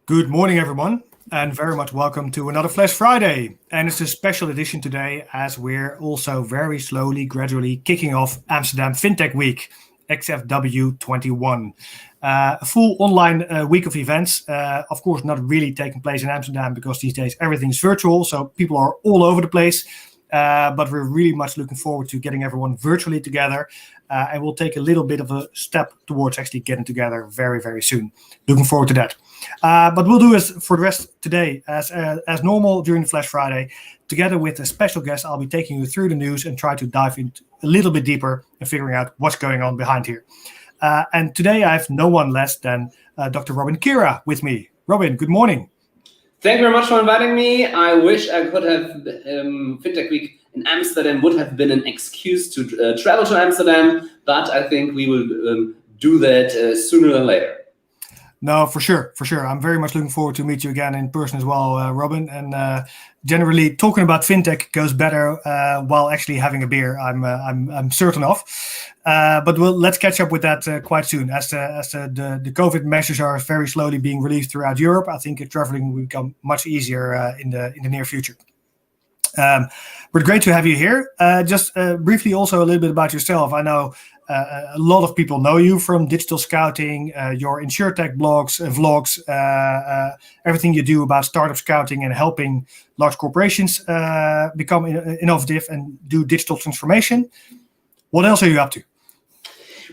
Good morning, everyone, and very much welcome to another Flash Friday. And it's a special edition today as we're also very slowly, gradually kicking off Amsterdam FinTech Week, XFW21. A full online week of events, of course, not really taking place in Amsterdam because these days everything's virtual, so people are all over the place. But we're really much looking forward to getting everyone virtually together. And we'll take a little bit of a step towards actually getting together very, very soon. Looking forward to that. But we'll do as for the rest today as normal during the Flash Friday. Together with a special guest, I'll be taking you through the news and try to dive into a little bit deeper and figuring out what's going on behind here. And today I have no one less than Dr. Robin Kiera with me. Robin, good morning. Thank you very much for inviting me. I wish I could have FinTech Week in Amsterdam would have been an excuse to travel to Amsterdam, but I think we will do that sooner than later. No, for sure. I'm very much looking forward to meet you again in person as well, Robin. And generally, talking about fintech goes better while actually having a beer. I'm certain of. But let's catch up with that quite soon, as the COVID measures are very slowly being released throughout Europe. I think traveling will become much easier in the near future. But great to have you here. Just briefly, also a little bit about yourself. I know a lot of people know you from Digitalscouting, your InsurTech blogs, vlogs, everything you do about startup scouting and helping large corporations become innovative and do digital transformation. What else are you up to?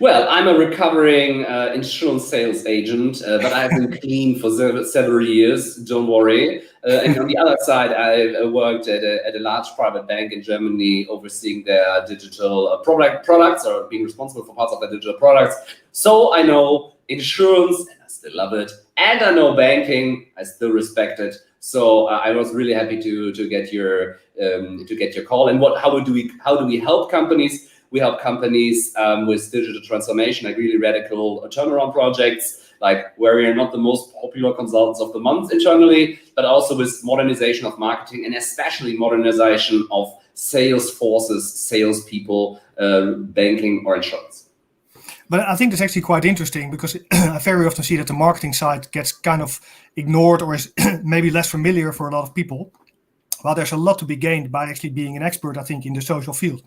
Well, I'm a recovering insurance sales agent, but I've been clean for several years, don't worry. And on the other side, I worked at a large private bank in Germany, overseeing their digital products or being responsible for parts of their digital products. So I know insurance, and I still love it, and I know banking, I still respect it. So I was really happy to get your call. And how do we help companies? We help companies with digital transformation, like really radical turnaround projects, like where we are not the most popular consultants of the month internally, but also with modernization of marketing and especially modernization of sales forces, salespeople, banking or insurance. But I think that's actually quite interesting because I very often see that the marketing side gets kind of ignored or is maybe less familiar for a lot of people. Well, there's a lot to be gained by actually being an expert, I think, in the social field.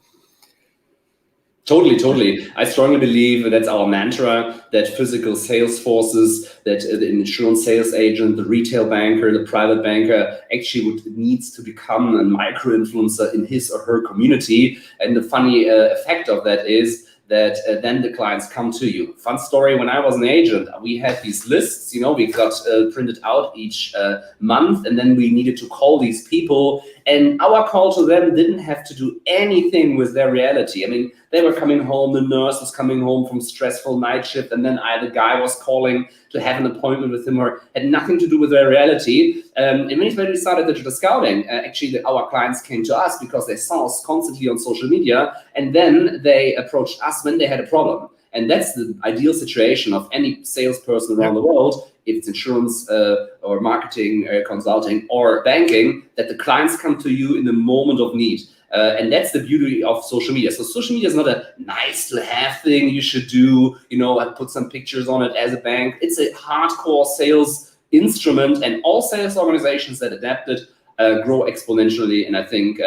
Totally. I strongly believe that's our mantra, that physical sales forces, that the insurance sales agent, the retail banker, the private banker actually needs to become a micro-influencer in his or her community. And the funny effect of that is that then the clients come to you. Fun story, when I was an agent, we had these lists, we got printed out each month, and then we needed to call these people. And our call to them didn't have to do anything with their reality. I mean, they were coming home, the nurse was coming home from stressful night shift, and then the guy was calling to have an appointment with him, or had nothing to do with their reality. And when we started digital scouting, actually our clients came to us because they saw us constantly on social media, and then they approached us when they had a problem. And that's the ideal situation of any salesperson around the world, if it's insurance or marketing, consulting or banking, that the clients come to you in the moment of need. And that's the beauty of social media. So social media is not a nice to have thing you should do, and put some pictures on it as a bank. It's a hardcore sales instrument, and all sales organizations that adapt it grow exponentially. And I think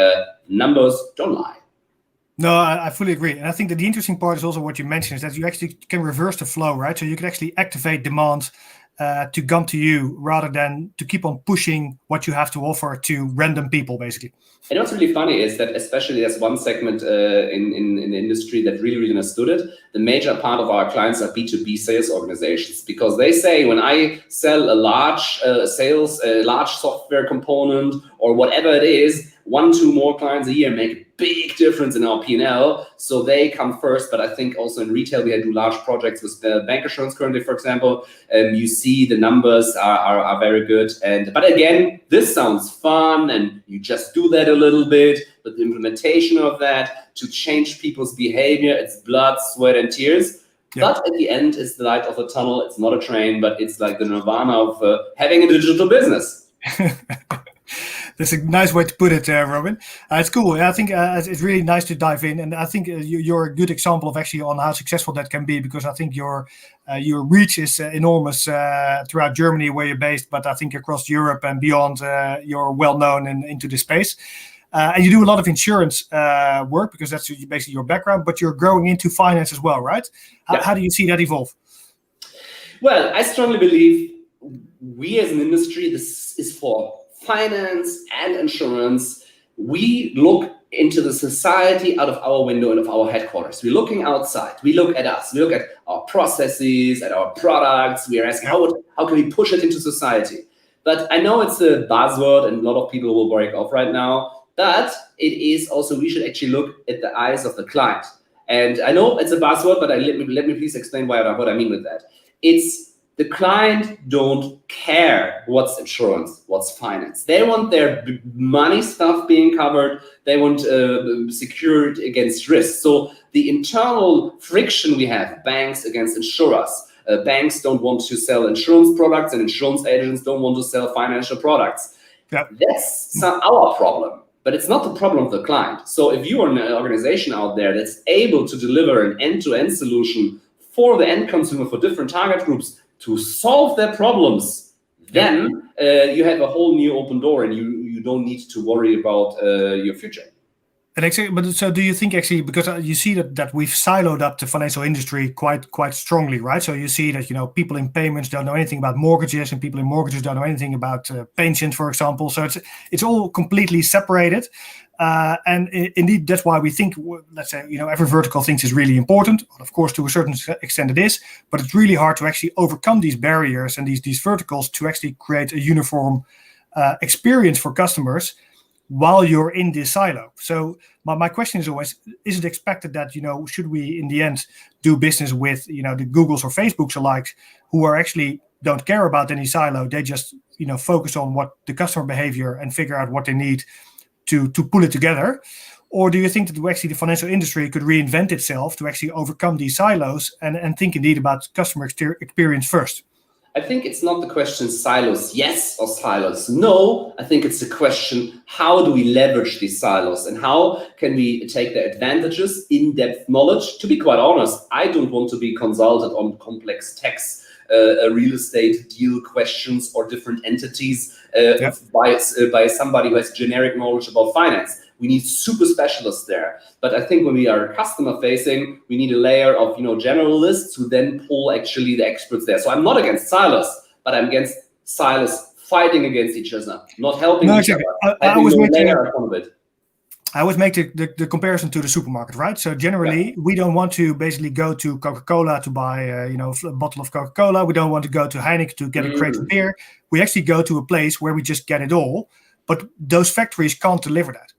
numbers don't lie. No, I fully agree. And I think that the interesting part is also what you mentioned, is that you actually can reverse the flow, right? So you can actually activate demand to come to you rather than to keep on pushing what you have to offer to random people, basically. And what's really funny is that especially there's one segment in the industry that really understood it. The major part of our clients are B2B sales organizations, because they say, when I sell a large large software component or whatever it is, 1-2 more clients a year make a big difference in our P&L. So they come first. But I think also in retail, we do large projects with bank assurance currently, for example. You see the numbers are very good. But again, this sounds fun and you just do that a little bit. But the implementation of that to change people's behavior, it's blood, sweat and tears. Yeah. But at the end, it's the light of the tunnel. It's not a train, but it's like the nirvana of having a digital business. That's a nice way to put it, Robin. It's cool. I think it's really nice to dive in, and I think you're a good example of actually on how successful that can be, because I think your reach is enormous throughout Germany where you're based, but I think across Europe and beyond, you're well known into this space. And you do a lot of insurance work because that's basically your background, but you're growing into finance as well, right? How do you see that evolve? Well, I strongly believe we as an industry, this is for finance and insurance. We look into the society out of our window and of our headquarters. We're looking outside. We look at us. We look at our processes, at our products. We are asking how can we push it into society? But I know it's a buzzword and a lot of people will break off right now. But it is also, we should actually look at the eyes of the client. And I know it's a buzzword, but let me please explain what I mean with that. It's the client don't care what's insurance, what's finance. They want their money stuff being covered. They want secured against risk. So the internal friction we have, banks against insurers. Banks don't want to sell insurance products and insurance agents don't want to sell financial products. Yep. That's our problem, but it's not the problem of the client. So if you are an organization out there that's able to deliver an end-to-end solution for the end consumer, for different target groups, to solve their problems, then you have a whole new open door and you don't need to worry about your future. And actually, but so do you think actually, because you see that we've siloed up the financial industry quite strongly, right? So you see that, people in payments don't know anything about mortgages and people in mortgages don't know anything about pensions, for example. So it's all completely separated. And indeed, that's why we think, let's say, every vertical thinks is really important. Of course, to a certain extent it is, but it's really hard to actually overcome these barriers and these verticals to actually create a uniform experience for customers while you're in this silo. So my question is always, is it expected that, should we in the end do business with, the Googles or Facebooks alike, who are actually don't care about any silo. They just, focus on what the customer behavior and figure out what they need to pull it together? Or do you think that actually the financial industry could reinvent itself to actually overcome these silos and think indeed about customer experience first? I think it's not the question silos yes or silos no. I think it's the question, how do we leverage these silos and how can we take the advantages, in-depth knowledge? To be quite honest, I don't want to be consulted on complex tax, real estate deal questions or different entities by somebody who has generic knowledge about finance. We need super specialists there. But I think when we are customer facing, we need a layer of generalists who then pull actually the experts there. So I'm not against silos, but I'm against silos fighting against each other, not helping each other. I always make the comparison to the supermarket, right? So generally, we don't want to basically go to Coca-Cola to buy a bottle of Coca-Cola. We don't want to go to Heineken to get a crate of beer. We actually go to a place where we just get it all. But those factories can't deliver that.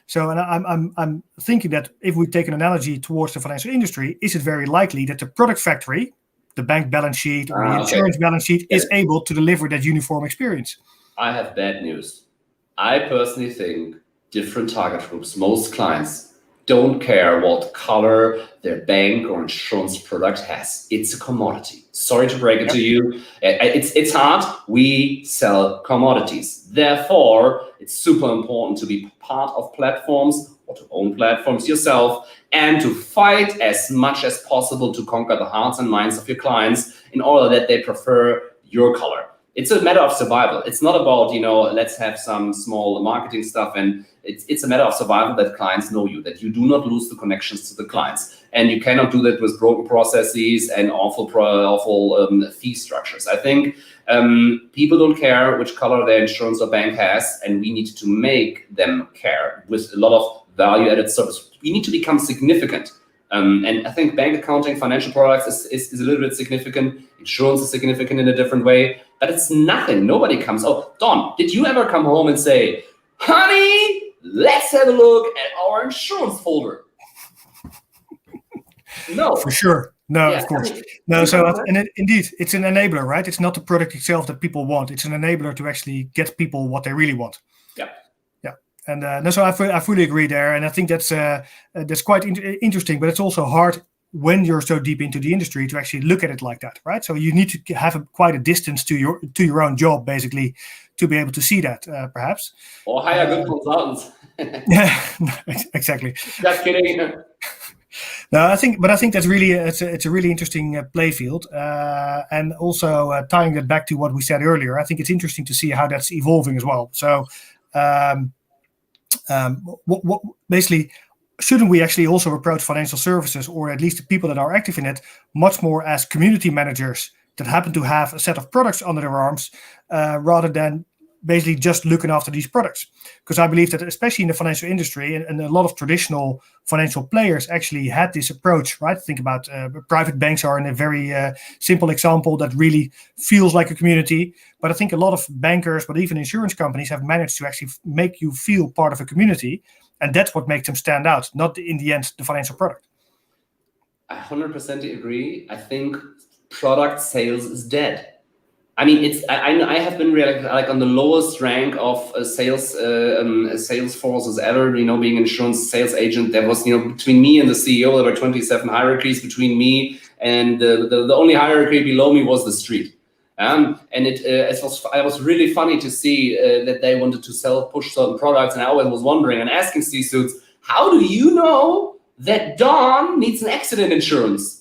So, and I'm thinking that if we take an analogy towards the financial industry, is it very likely that the product factory, the bank balance sheet or the insurance balance sheet, is able to deliver that uniform experience? I have bad news. I personally think different target groups, most clients, don't care what color their bank or insurance product has. It's a commodity. Sorry to break it to you. It's hard. We sell commodities. Therefore, it's super important to be part of platforms or to own platforms yourself and to fight as much as possible to conquer the hearts and minds of your clients in order that they prefer your color. It's a matter of survival. It's not about, let's have some small marketing stuff. And it's a matter of survival that clients know you, that you do not lose the connections to the clients. And you cannot do that with broken processes and awful fee structures. I think people don't care which color their insurance or bank has, and we need to make them care with a lot of value-added service. We need to become significant. And I think bank accounting, financial products is a little bit significant. Insurance is significant in a different way, but it's nothing. Nobody comes. Oh, Don, did you ever come home and say, honey, let's have a look at our insurance folder? No. For sure. No, of course. No, indeed, it's an enabler, right? It's not the product itself that people want. It's an enabler to actually get people what they really want. Yeah. And so I fully agree there. And I think that's quite interesting, but it's also hard when you're so deep into the industry to actually look at it like that, right? So you need to have quite a distance to your own job, basically, to be able to see that, perhaps. Or hire good consultants. Yeah, exactly. Just kidding. No, I think that's really it's a really interesting play field, and also tying that back to what we said earlier. I think it's interesting to see how that's evolving as well. So, what basically, shouldn't we actually also approach financial services, or at least the people that are active in it, much more as community managers that happen to have a set of products under their arms, rather than basically just looking after these products? Because I believe that especially in the financial industry, and a lot of traditional financial players actually had this approach, right? Think about private banks are in a very simple example that really feels like a community. But I think a lot of bankers, but even insurance companies, have managed to actually make you feel part of a community. And that's what makes them stand out, not in the end the financial product. I 100% agree. I think product sales is dead. I mean, I have been really like on the lowest rank of sales forces ever. Being an insurance sales agent, there was between me and the CEO there were 27 hierarchies between me, and the only hierarchy below me was the street. And it was really funny to see that they wanted to push certain products, and I always was wondering and asking C-suits, how do you know that Dawn needs an accident insurance?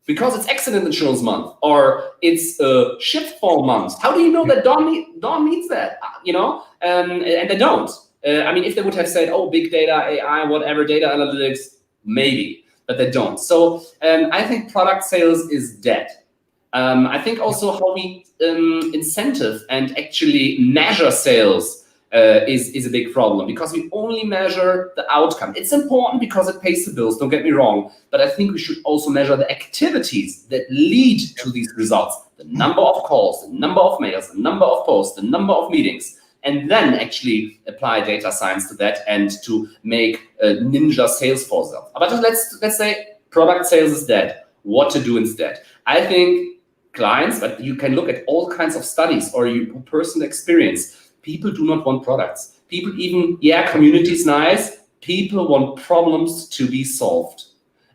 Because it's accident insurance month, or it's a shift fall month. How do you know that Dawn needs that? And they don't. I mean, if they would have said, "Oh, big data, AI, whatever, data analytics," maybe, but they don't. So I think product sales is dead. I think also how we incentive and actually measure sales is a big problem, because we only measure the outcome. It's important because it pays the bills, don't get me wrong, but I think we should also measure the activities that lead to these results, the number of calls, the number of mails, the number of posts, the number of meetings, and then actually apply data science to that and to make a ninja sales force. But let's say product sales is dead. What to do instead? I think clients, but you can look at all kinds of studies or your personal experience. People do not want products. People even, community is nice. People want problems to be solved.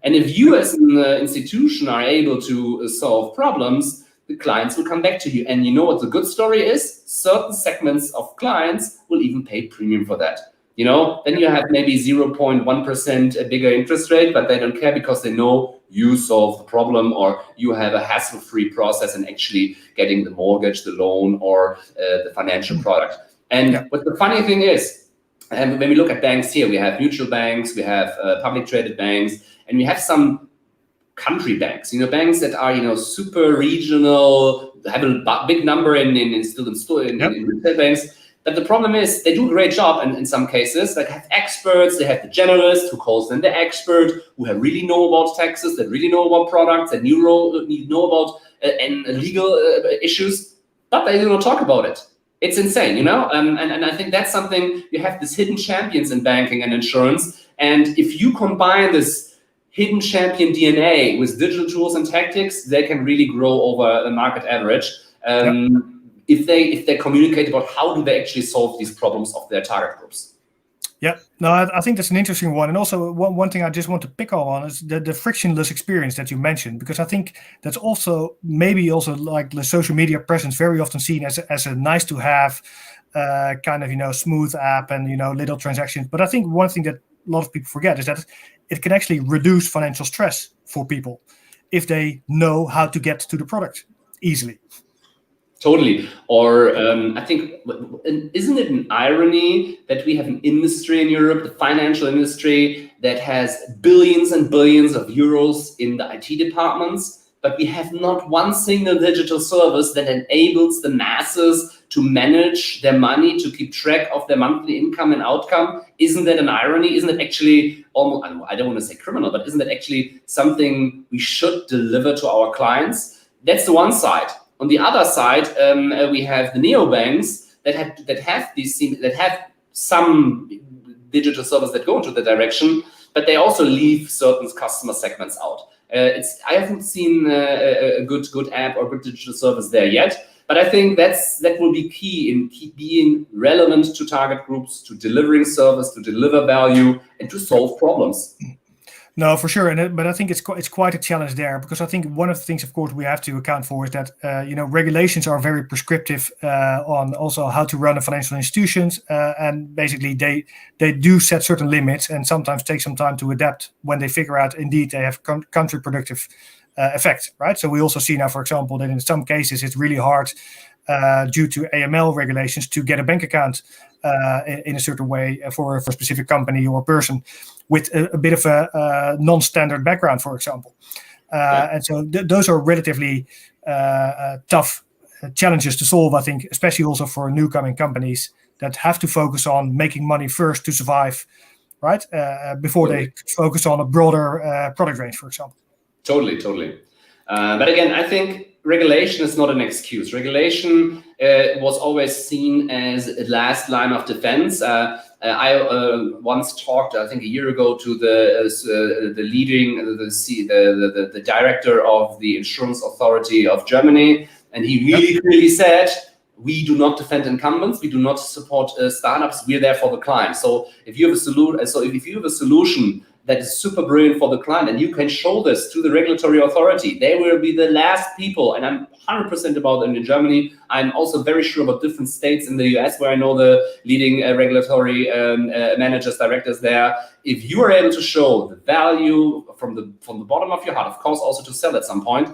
And if you as an institution are able to solve problems, the clients will come back to you. And you know what the good story is? Certain segments of clients will even pay premium for that. Then you have maybe 0.1% a bigger interest rate, but they don't care because they know you solve the problem, or you have a hassle-free process in actually getting the mortgage, the loan, or the financial product. And what the funny thing is, when we look at banks here, we have mutual banks, we have public traded banks, and we have some country banks, banks that are, super regional, have a big number in retail banks. But the problem is they do a great job in some cases. They have experts, they have the generalist who calls them the expert, who really know about taxes, that really know about products, that know about legal issues, but they do not talk about it. It's insane, and I think that's something. You have these hidden champions in banking and insurance, and if you combine this hidden champion DNA with digital tools and tactics, they can really grow over the market average. If they communicate about how do they actually solve these problems of their target groups. Yeah, no, I think that's an interesting one. And also one thing I just want to pick up on is the frictionless experience that you mentioned, because I think that's also maybe also like the social media presence very often seen as a nice to have kind of, smooth app and, little transactions. But I think one thing that a lot of people forget is that it can actually reduce financial stress for people if they know how to get to the product easily. Totally. Or I think, isn't it an irony that we have an industry in Europe, the financial industry, that has billions and billions of euros in the IT departments, but we have not one single digital service that enables the masses to manage their money, to keep track of their monthly income and outcome? Isn't that an irony? Isn't it actually almost, I don't want to say criminal, but isn't that actually something we should deliver to our clients? That's the one side. On the other side, we have the neobanks that have some digital service that go into the direction, but they also leave certain customer segments out. I haven't seen a good app or good digital service there yet, but I think that will be key in being relevant to target groups, to delivering service, to deliver value, and to solve problems. No, for sure, but I think it's quite a challenge there, because I think one of the things, of course, we have to account for is that regulations are very prescriptive on also how to run a financial institutions, and basically they do set certain limits and sometimes take some time to adapt when they figure out indeed they have counterproductive effect, right? So we also see now, for example, that in some cases it's really hard due to AML regulations to get a bank account in a certain way for a specific company or person with a bit of a non-standard background, for example. And so those are relatively tough challenges to solve, I think, especially also for newcoming companies that have to focus on making money first to survive, right? Before they focus on a broader product range, for example. Totally. But again, I think regulation is not an excuse. Regulation was always seen as a last line of defense. I once talked, I think a year ago, to the director of the insurance authority of Germany, and he really clearly said, we do not defend incumbents. We do not support startups. We're there for the client. So if you have a solution that is super brilliant for the client, and you can show this to the regulatory authority, they will be the last people. And I'm 100% about it in Germany. I'm also very sure about different states in the US where I know the leading regulatory managers, directors there. If you are able to show the value from the bottom of your heart, of course, also to sell at some point,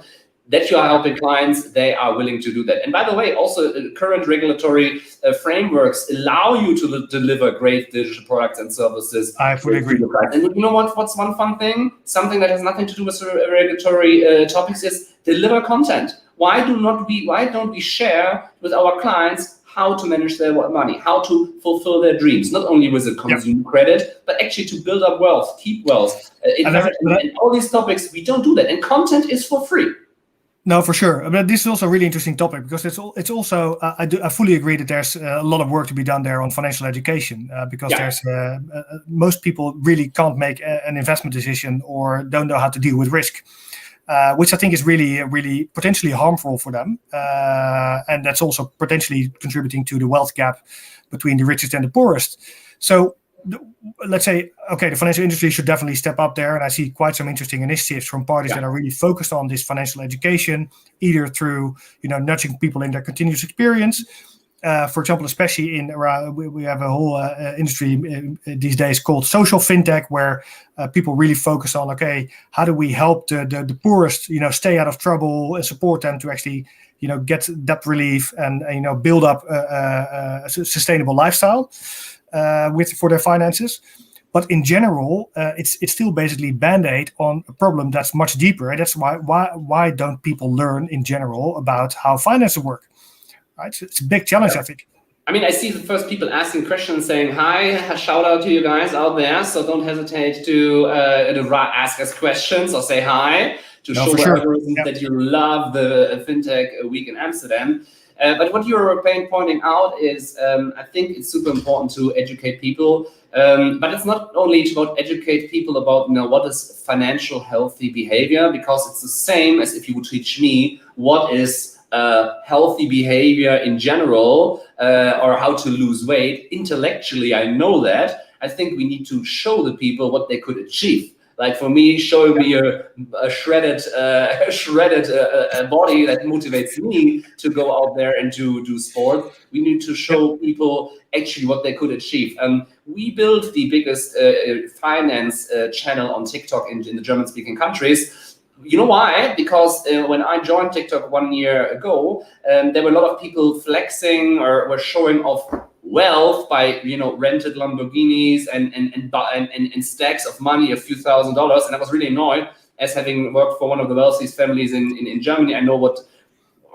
that you are helping clients, they are willing to do that. And by the way, also current regulatory frameworks allow you to deliver great digital products and services. I fully agree. And you know what's one fun thing? Something that has nothing to do with regulatory topics is deliver content. Why don't we share with our clients how to manage their money, how to fulfill their dreams, not only with a consumer credit, but actually to build up wealth, keep wealth, and all these topics, we don't do that. And content is for free. No, for sure. But this is also a really interesting topic, because it's also I fully agree that there's a lot of work to be done there on financial education, because there's most people really can't make an investment decision or don't know how to deal with risk, which I think is really potentially harmful for them, and that's also potentially contributing to the wealth gap between the richest and the poorest. So let's say, okay, the financial industry should definitely step up there, and I see quite some interesting initiatives from parties that are really focused on this financial education, either through nudging people in their continuous experience. For example, especially we have a whole industry these days called social FinTech, where people really focus on, okay, how do we help the poorest stay out of trouble and support them to actually get debt relief and build up a sustainable lifestyle for their finances. But in general, it's still basically Band-Aid on a problem that's much deeper. And that's why don't people learn in general about how finances work? Right? So it's a big challenge, I think. I mean, I see the first people asking questions, saying hi, shout out to you guys out there. So don't hesitate to ask us questions or say hi to show that you love the FinTech week in Amsterdam. But what you're pointing out is, I think it's super important to educate people. But it's not only about educate people about what is financial healthy behavior, because it's the same as if you would teach me what is healthy behavior in general, or how to lose weight. Intellectually, I know that. I think we need to show the people what they could achieve. Like for me, showing me a shredded body that motivates me to go out there and to do sport. We need to show people actually what they could achieve. We built the biggest finance channel on TikTok in the German-speaking countries. You know why? Because when I joined TikTok 1 year ago, there were a lot of people flexing or were showing off wealth by rented Lamborghinis and stacks of money, a few $1,000s, and I was really annoyed. As having worked for one of the wealthiest families in Germany, I know what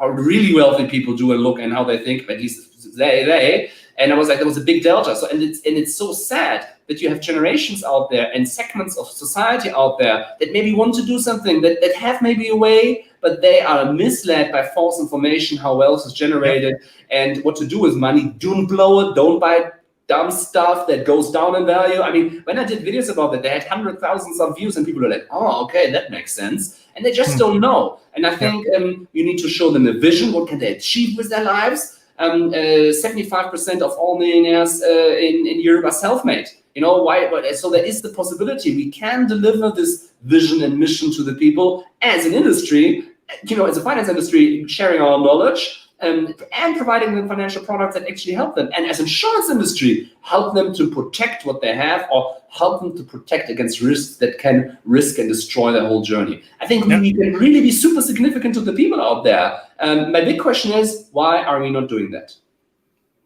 really wealthy people do and look and how they think. At least they. And I was like, there was a big delta. So and it's so sad that you have generations out there and segments of society out there that maybe want to do something that have maybe a way, but they are misled by false information how wealth is generated and what to do with money. Don't blow it. Don't buy dumb stuff that goes down in value. I mean, when I did videos about that, they had 100,000s of views and people were like, oh, okay, that makes sense. And they just don't know. And I think you need to show them a vision. What can they achieve with their lives? 75% of all millionaires in Europe are self-made. So there is the possibility we can deliver this vision and mission to the people as an industry, as a finance industry, sharing our knowledge and providing them financial products that actually help them. And as insurance industry, help them to protect what they have or help them to protect against risks that can risk and destroy their whole journey. I think we can really be super significant to the people out there. My big question is, why are we not doing that?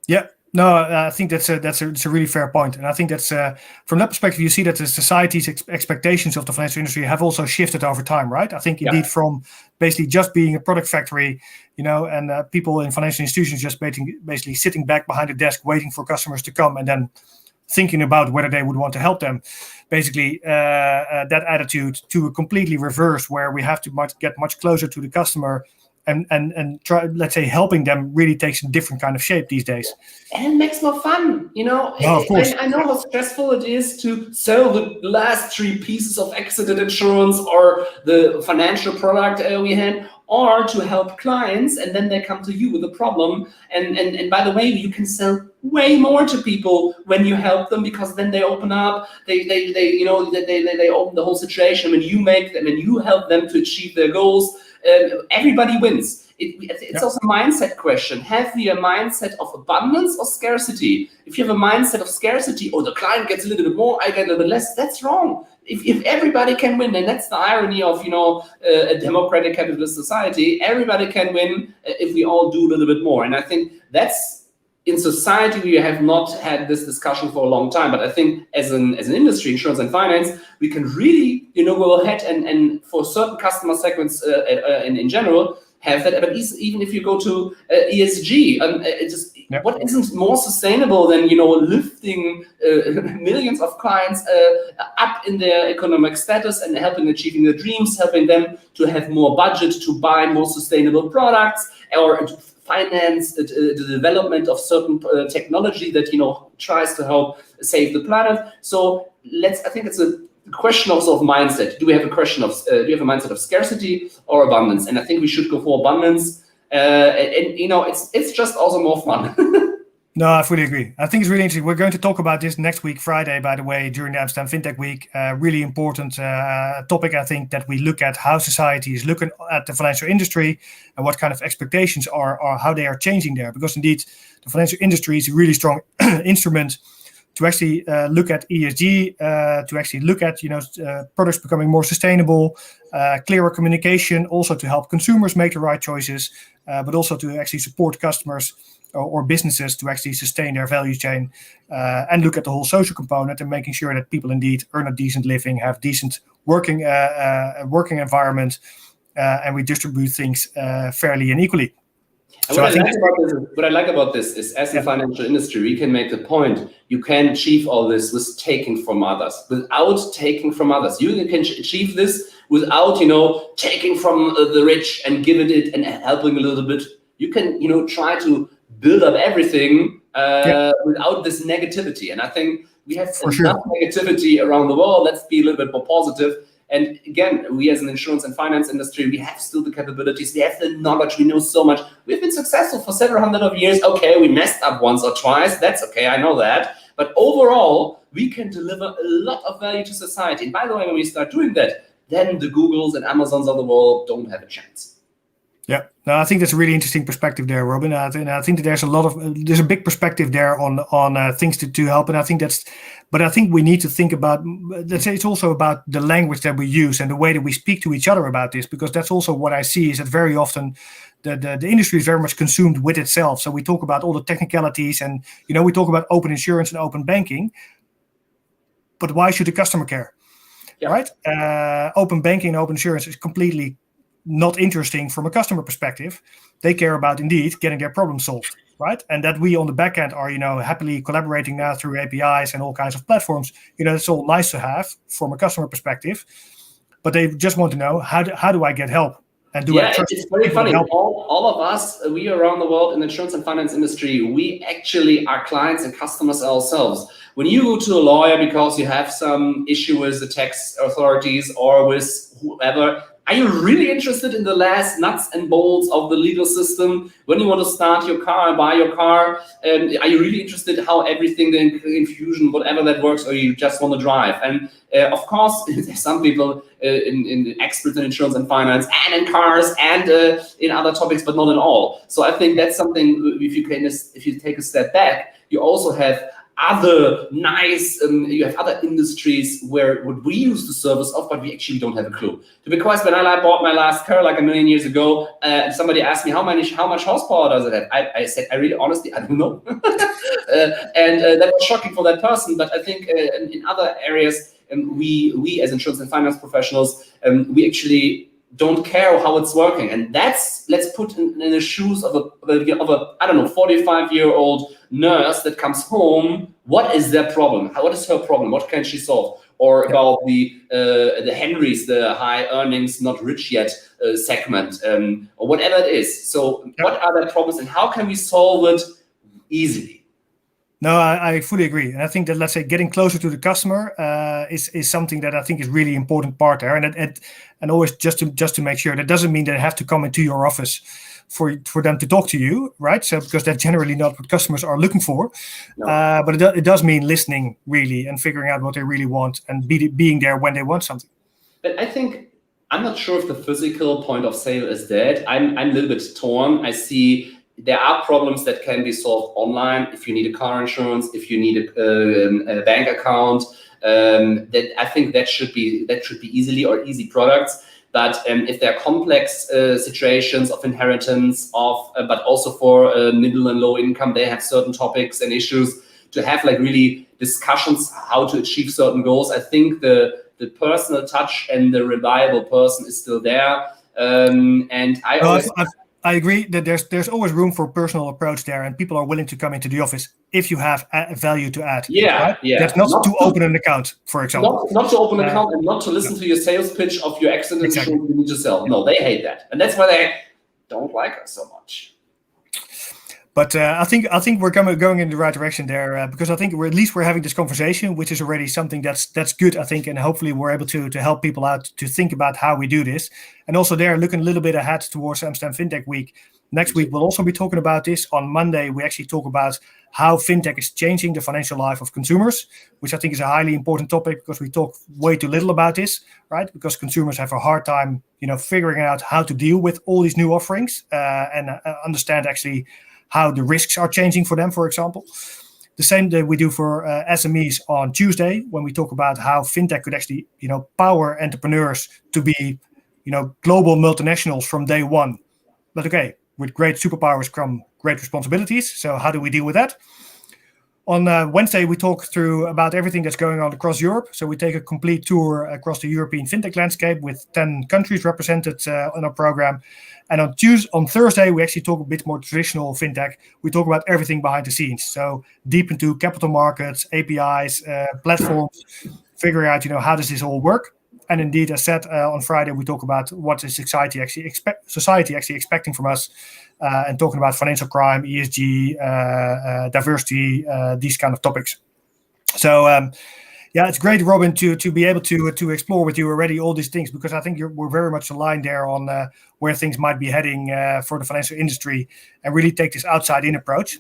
Yeah. No, I think that's a really fair point, and I think that's from that perspective, you see that the society's expectations of the financial industry have also shifted over time, right? I think indeed from basically just being a product factory, and people in financial institutions just basically sitting back behind a desk waiting for customers to come and then thinking about whether they would want to help them. Basically, that attitude to a completely reverse, where we have to get much closer to the customer. And try, let's say, helping them really takes a different kind of shape these days. And it makes more fun, of course. I know how stressful it is to sell the last 3 pieces of accident insurance or the financial product we had, or to help clients, and then they come to you with a problem. And by the way, you can sell way more to people when you help them, because then they open up, they open the whole situation. When you make them and you help them to achieve their goals, everybody wins. It's also a mindset question. Have we a mindset of abundance or scarcity? If you have a mindset of scarcity, the client gets a little bit more, I get a little bit less, that's wrong. If everybody can win, and that's the irony of a democratic capitalist society, everybody can win if we all do a little bit more. And I think that's, in society, we have not had this discussion for a long time, but I think as an industry, insurance and finance, we can really, go ahead and for certain customer segments in general, have that. But even if you go to ESG, what isn't more sustainable than, lifting millions of clients up in their economic status and helping achieving their dreams, helping them to have more budget to buy more sustainable products, or to finance the development of certain technology that tries to help save the planet. So I think it's a question also of mindset. Do we have a mindset of scarcity or abundance? And I think we should go for abundance. It's just also more fun. No, I fully agree. I think it's really interesting. We're going to talk about this next week, Friday, by the way, during the Amsterdam FinTech Week. Really important topic, I think, that we look at how society is looking at the financial industry and what kind of expectations are how they are changing there. Because indeed, the financial industry is a really strong instrument to actually look at ESG, to actually look at products becoming more sustainable, clearer communication, also to help consumers make the right choices, but also to actually support customers or businesses to actually sustain their value chain, and look at the whole social component and making sure that people indeed earn a decent living, have decent working environment, and we distribute things fairly and equally. And what I like about this is, as a financial industry, we can make the point, you can achieve all this with taking from others, without taking from others. You can achieve this without, taking from the rich and giving it and helping a little bit. You can, try to build up everything without this negativity. And I think we have enough negativity around the world. Let's be a little bit more positive. And again, we as an insurance and finance industry, we have still the capabilities, we have the knowledge, we know so much. We've been successful for several hundred of years. Okay, we messed up once or twice. That's okay, I know that. But overall, we can deliver a lot of value to society. And by the way, when we start doing that, then the Googles and Amazons of the world don't have a chance. Yeah, no, I think that's a really interesting perspective there, Robin. I think that there's a big perspective there on things to help, and I think we need to think about, let's say, it's also about the language that we use and the way that we speak to each other about this, because that's also what I see is that very often the industry is very much consumed with itself. So we talk about all the technicalities, and we talk about open insurance and open banking, but why should the customer care? Yeah. Right? Open banking and open insurance is completely not interesting from a customer perspective. They care about indeed getting their problem solved, right? And that we on the back end are, happily collaborating now through APIs and all kinds of platforms. It's all nice to have from a customer perspective, but they just want to know how do I get help? And do I trust? It's very funny. All of us, we around the world in the insurance and finance industry, we actually are clients and customers ourselves. When you go to a lawyer because you have some issue with the tax authorities or with whoever, Are you really interested in the last nuts and bolts of the legal system? When you want to start your car and buy your car, are you really interested in how everything, the infusion, whatever that works, or you just want to drive? And of course, there's some people in experts in insurance and finance and in cars and in other topics, but not in all. So I think that's something, if you take a step back, you also have other nice, you have other industries where what we use the service of, but we actually don't have a clue. To be quite, when I bought my last car like a million years ago, somebody asked me how much horsepower does it have? I said, I really honestly, I don't know. And that was shocking for that person. But I think in other areas, we as insurance and finance professionals, we actually don't care how it's working. And let's put in the shoes of a I don't know, 45-year-old nurse that comes home. What is their problem? What is her problem? What can she solve? Or about the Henrys, the high earnings, not rich yet segment, or whatever it is. So what are their problems and how can we solve it easily? No, I fully agree. And I think that, let's say, getting closer to the customer is something that I think is really important part there. And always just to make sure, that doesn't mean that they have to come into your office for them to talk to you, right? So because that's generally not what customers are looking for. No. But it does mean listening really and figuring out what they really want and being there when they want something. But I think, I'm not sure if the physical point of sale is dead. I'm a little bit torn. I see there are problems that can be solved online. If you need a car insurance, if you need a bank account, that I think that should be easily or easy products. But if there are complex situations of inheritance, but also for middle and low income, they have certain topics and issues to have like really discussions how to achieve certain goals. I think the personal touch and the reliable person is still there. And I agree that there's always room for a personal approach there, and people are willing to come into the office if you have value to add. Yeah, right? Yeah. That's not to open an account, for example. Not to open an account and not to listen to your sales pitch of your accident insurance you need to sell. No, they hate that, and that's why they don't like us so much. But I think we're going in the right direction there because I think we're having this conversation, which is already something that's good, I think, and hopefully we're able to help people out to think about how we do this. And also there, looking a little bit ahead towards Amsterdam FinTech Week. Next week, we'll also be talking about this. On Monday, we actually talk about how FinTech is changing the financial life of consumers, which I think is a highly important topic because we talk way too little about this, right? Because consumers have a hard time, figuring out how to deal with all these new offerings and understand actually how the risks are changing for them, for example. The same that we do for SMEs on Tuesday, when we talk about how FinTech could actually, power entrepreneurs to be, global multinationals from day one. But okay, with great superpowers come great responsibilities. So how do we deal with that? On Wednesday, we talk through about everything that's going on across Europe. So we take a complete tour across the European FinTech landscape with 10 countries represented on our program. And on Thursday, we actually talk a bit more traditional FinTech. We talk about everything behind the scenes. So deep into capital markets, APIs, platforms, figuring out, how does this all work? And indeed, as said, on Friday, we talk about what is society actually expecting from us and talking about financial crime, ESG, diversity, these kind of topics. So, it's great, Robin, to be able to explore with you already all these things, because I think we're very much aligned there on where things might be heading for the financial industry and really take this outside-in approach.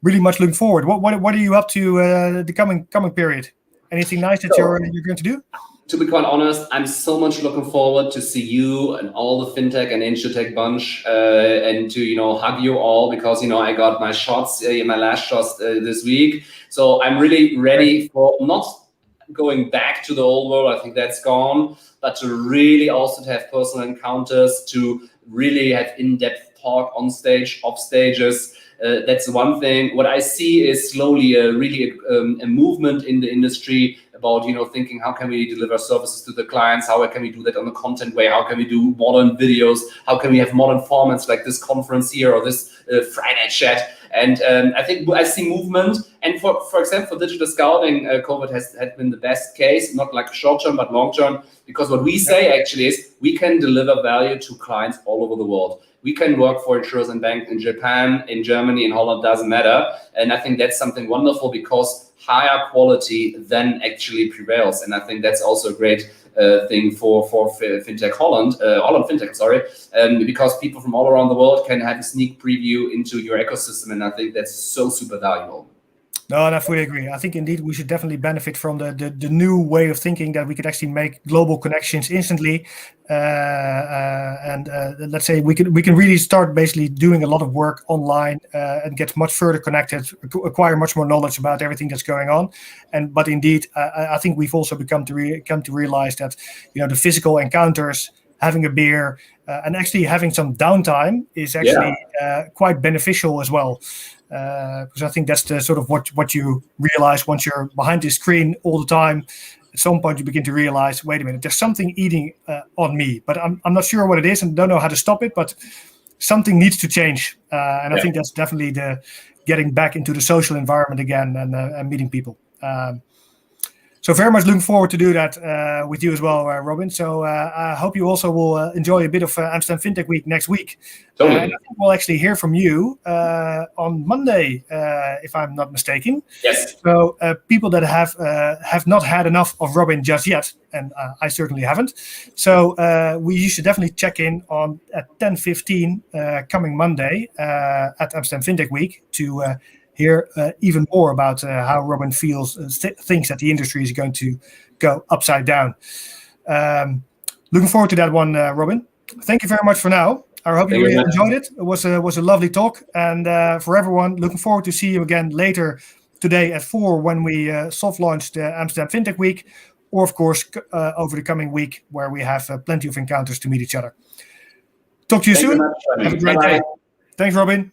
Really much looking forward. What are you up to the coming period? Anything nice that you're going to do? To be quite honest, I'm so much looking forward to see you and all the FinTech and InsurTech bunch and to, hug you all because, I got my shots, my last shots this week. So I'm really ready for not going back to the old world. I think that's gone, but to really also to have personal encounters, to really have in-depth talk on stage, off stages. That's one thing. What I see is slowly a movement in the industry about, thinking how can we deliver services to the clients? How can we do that on a content way? How can we do modern videos? How can we have modern formats like this conference here or this Friday chat? And I think I see movement. And for example, for Digitalscouting, COVID had been the best case, not like short term, but long term, because what we say actually is we can deliver value to clients all over the world. We can work for insurers and banks in Japan, in Germany, in Holland, doesn't matter. And I think that's something wonderful because higher quality then actually prevails. And I think that's also a great thing for FinTech Holland, Holland FinTech, sorry, because people from all around the world can have a sneak preview into your ecosystem, and I think that's so super valuable. No, and I fully agree. I think indeed we should definitely benefit from the new way of thinking that we could actually make global connections instantly, and let's say we can really start basically doing a lot of work online and get much further connected, acquire much more knowledge about everything that's going on. But indeed, I think we've also come to realize that the physical encounters, having a beer, and actually having some downtime is actually quite beneficial as well. Because I think that's the sort of what you realize once you're behind the screen all the time. At some point, you begin to realize, wait a minute, there's something eating on me, but I'm not sure what it is and don't know how to stop it. But something needs to change, and I think that's definitely the getting back into the social environment again and meeting people. So very much looking forward to do that with you as well, Robin. So I hope you also will enjoy a bit of Amsterdam FinTech Week next week. Totally. And I think we'll actually hear from you on Monday, if I'm not mistaken. Yes. So people that have not had enough of Robin just yet, and I certainly haven't. So you should definitely check in at 10:15 coming Monday at Amsterdam FinTech Week to hear even more about how Robin thinks that the industry is going to go upside down. Looking forward to that one, Robin. Thank you very much for now. I hope you really enjoyed it. It was a lovely talk. And for everyone, looking forward to see you again later today at 4 when we soft launch the Amsterdam FinTech Week, or of course over the coming week where we have plenty of encounters to meet each other. Talk to you soon. Have a great day. Thanks, Robin.